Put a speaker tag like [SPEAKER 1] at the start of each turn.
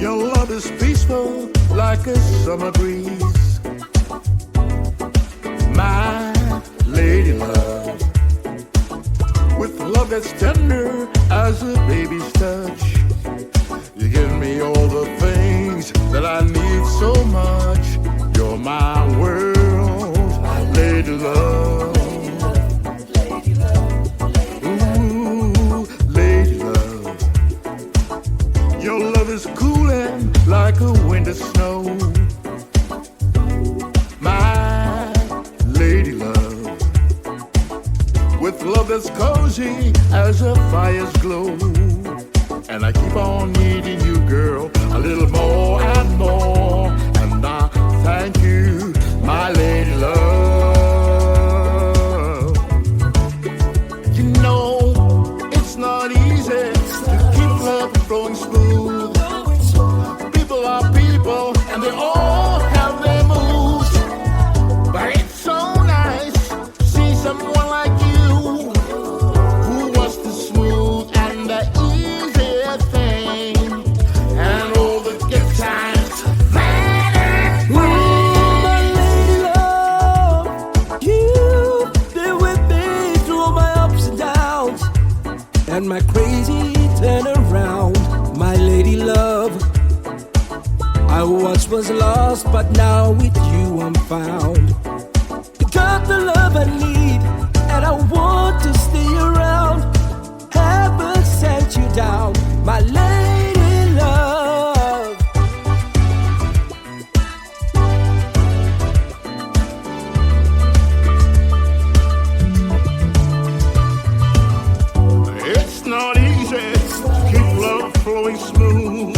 [SPEAKER 1] Your love is peaceful like a summer breeze. My lady love, with love that's tender as a baby's touch. You give me all the things that I need so much. You're my world, my lady love. Ooh, lady love. Your love is cooling like a winter snow. My lady love, with love that's cozy as a fire's glow. And I keep on needing you, girl, a little more and more. And I thank you, my lady love. You know, it's not easy to keep love flowing smooth. People are people, and they all have their moods. But it's so nice to see someone like you, who wants the smooth and the easy thing, and all the good times matter.
[SPEAKER 2] My lady love, you've been with me through my ups and downs and my crazy turnaround. My lady love, I once was lost, but now with you I'm found. You got the love I need, and I want to stay around. Heaven sent you down, my lady love.
[SPEAKER 1] It's not easy to keep love flowing smooth.